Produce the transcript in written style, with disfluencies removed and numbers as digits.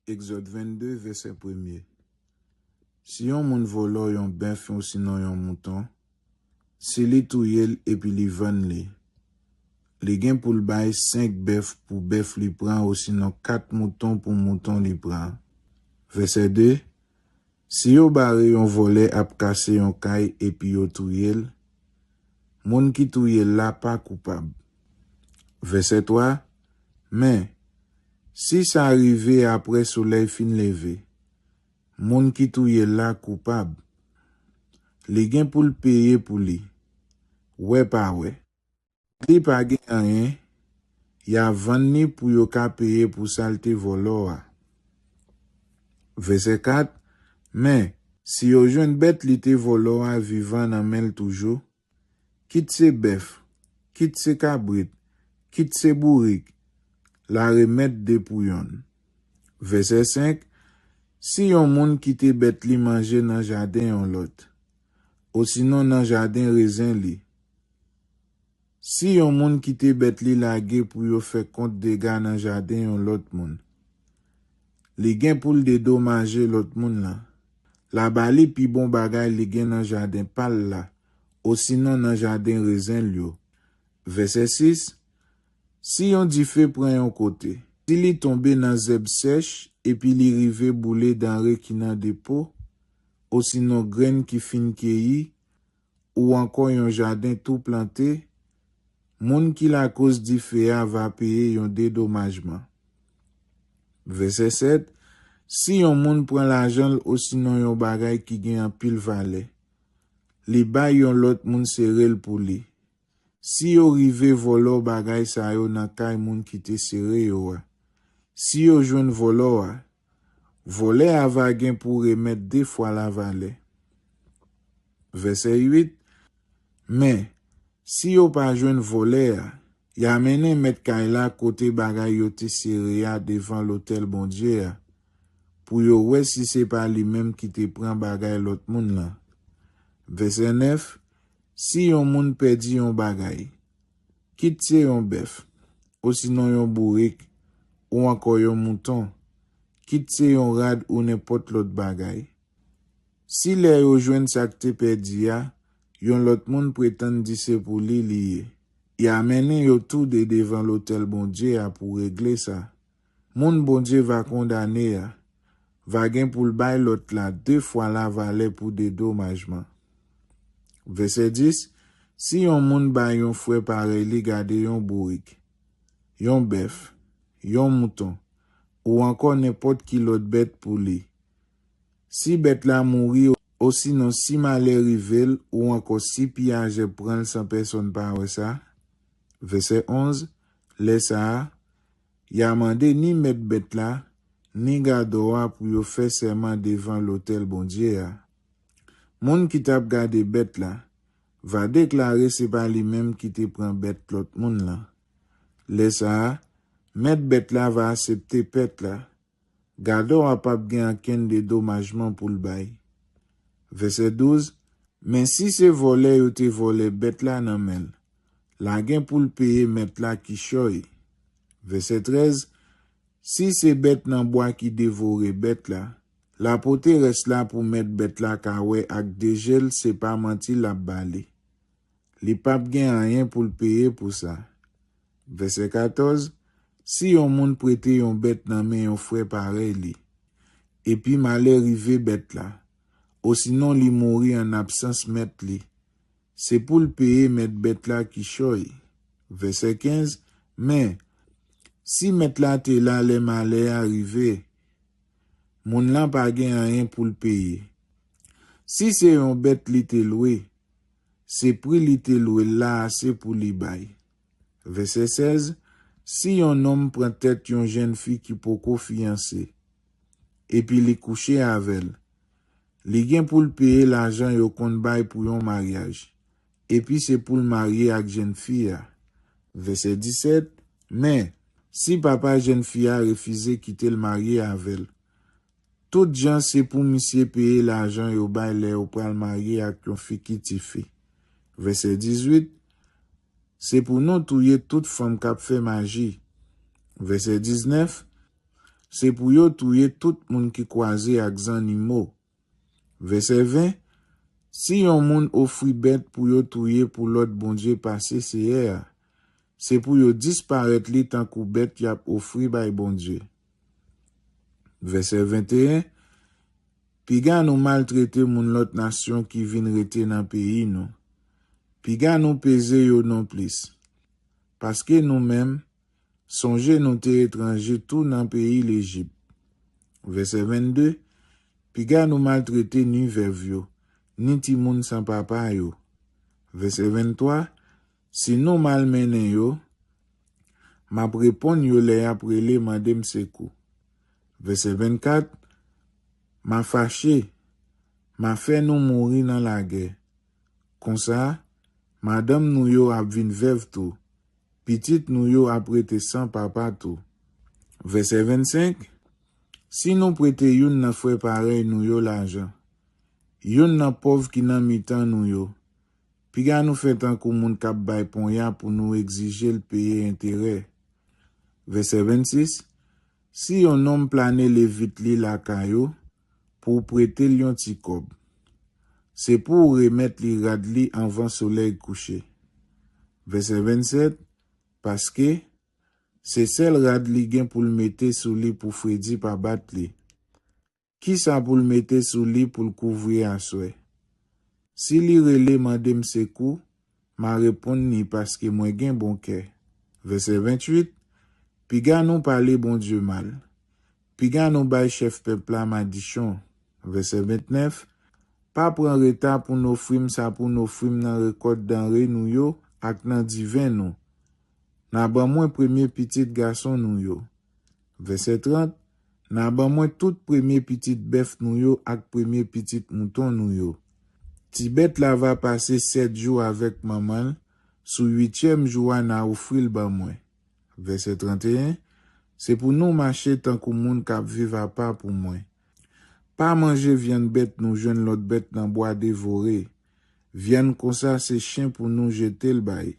Exode 22, verset 1er. Si yon moun volo yon bœuf ou sinon yon mouton, si li touyel epi li van li. Li gen pou l'bay 5 bœuf pour bœuf li pran ou sinon 4 moutons pour mouton li pran. Verset 2. Si yo bare yon volet ap kase yon kay epi yo touyel, moun ki touyel la pa coupable. Verset 3. Mais, si ça arrive après soleil fin levé, moun ki touyel la coupable. Li gen pou l'payer pour li. Ouais pa ouais. Li pa gen rien, ya van ni pou yo ka payer pour salte volo a. Verset 4. Mais, si yo jwen bête li te volo a vivant nan mel toujou, kit se bœuf, kit se kabrit, kit se bourrik, la remet de pou yon. Verset 5. Si yon moun kite bête li manje nan jardin yon lot, ou sinon nan jardin raisin li. Si yon moun kite bête li lage pou yo fe kont dega nan jardin yon lot moun, li gen pou l dédommager lot moun la. La bali pi bon bagay li gen nan jardin pal la, ou sinon nan jardin raisin li yo. Verset 6. Si yon di fe pran yon kote, si li tombe nan zeb sèche, epi li rive boule denre ki nan depo, ou sinon graine ki fin keyi, ou encore yon jardin tout planté, moun ki la cause di fea va payer yon dédommagement. Verset 7. Si yon moun pran l'argent ou sinon yon bagay ki gen an pile valet, li bay yon lot moun serel pou li. Si yo rive volo bagay sa yo nan kay moun ki te sere yo a. Si yo jwen volo a, vole ava gen pou remet 2 fois la valet. Verset 8. Mais, si yo pa jwen vole a, ya menen met kay la kote bagay yo te sere a devant l'hôtel bon Dieu a, pou yo wè si se pa li même ki te pran bagay lot moun la. Verset 9. Si yon moun pedi yon bagay, kit se yon bœuf, ou sinon yon bourrik, ou encore yon mouton, kit se yon rad ou n'importe l'autre bagay. Si le yo jwen sak te pedi ya, yon lot moun prétend di se pou li liye. Ya amene yo tout de devant l'hôtel bon Dieu a pour régler ça. Moun bon Dieu va condamner ya, va gen pou l'bay lot la 2 fois la valet pour dédommagement. Verset 10. Si yon moun bay yon fwe pareil li gade yon bourrik, yon bœuf, yon mouton, ou encore n'importe qui l'autre bête pour li. Si bête la mouri, ou sinon si malè rivel, ou encore si pillage prend sans personne par ça. Verset 11. Laisse ça, ya mande ni met bête la, ni gado a pour yo fait serment devant l'hôtel bon Dieu a. Moun ki tap gade bête la, va déclarer c'est pas li même qui te prend bête l'autre moun la. Laisse ça, met bête la va accepter pète la. Gado a pas gen ken dédommagement pour le bail. Verset 12. Mais si se volé ou te volé bête la nan mel, la gen pour le payer met la ki choy. Verset 13. Si se bête nan bois qui dévore bête la pote reste là pour mettre bête la kawe ak degel se pas menti la bali. Li pap gen rien pour le payer pour ça. Verset 14. Si yon moun prete yon bête nan men yon frère pareil li, et puis malè rive bête la, ou sinon li mouri en absence met li, c'est pour le payer met bête la ki choy. Verset 15. Mais, si met la te la le malè arrive, moun lan pa gen rien pour le payer. Si c'est yon bête li te loué, c'est prix li te loué là assez pour li bay. Verset 16. Si yon homme prend tête yon jeune fille qui poko fiancé, et puis li couche avec, li gen pour le payer l'argent yo kon bay pour yon mariage, et puis c'est pour le marier avec jeune fille. Verset 17. Mais, si papa jeune fille a refusé quitter le marié avec, tout gens c'est pour monsieur payer l'argent yo bay le ou pral marier avec yon fille qui ti fait. Verset 18. C'est pour nous touyer toute femme qui fait magie. Verset 19. c'est pour yo touye tout moun qui croise ak zanimo. Verset 20, si yon moun offri bête pour yo touye pour l'autre bon Dieu passé c'est pour yo disparaître li tant kou bête y a offri bay bon Dieu. Verset 21, Piga nous maltraiter moun l'autre nation qui vin rete nan pays nous. Piga nous peser yo non plus. Parce que nous-mêmes, songez nous te étrangers tout dans pays l'Égypte. Verset 22, Piga nous maltraiter ni veuve yo, ni ti moun sans papa yo. Verset 23, si nous malmenen yo, ma répondre yo le aprele mandem sekou. Verset 24, ma fâché, ma fait nous mourir dans la guerre. Comme ça, madame nous yo ap vin veuve tout, petite nous yo ap prêté sans papa tout. Verset 25, si nous prêté yon nan frère pareil nous yo l'argent, yon nan pauvre qui nan mitan nous yo, piga nous fait tant kou moun kap bay pon ya pour nous exiger le payer intérêt. Verset 26, si yon homme plane levit li la kayo, pour prêter lion ti kob, c'est pour remettre li rad li avant soleil couché. Verset 27, parce que c'est celle rad li gen pour le mettre sous li pour Freddy pa bat li. Qui sa pour le mettre sous li pour le couvrir à souhait? Si li rele mandem sekou, ma répondre ni parce que moi gen bon cœur. Verset 28, Piga nous parler bon Dieu mal. Piga nous bay chef peuple la madichon. Verset 29, pas prendre retard pour nos frimes ça pour nos frimes nan récolte denrée nous yo ak nan divin nous. N'a ban moins premier petit garçon nous yo. Verset 30, n'a ban moins tout premier petit bœuf nous yo ak premier petit mouton nous yo. Tibet la va passer 7 jours avec maman, sous 8e jour na offrir ban moins. Verset 31, c'est pour nous marcher tant que moun kap vive à part pour moi. Pas manger viande bête nous jeune l'autre bête dans bois dévoré. Viande comme ça c'est chien pour nous jeter le bail.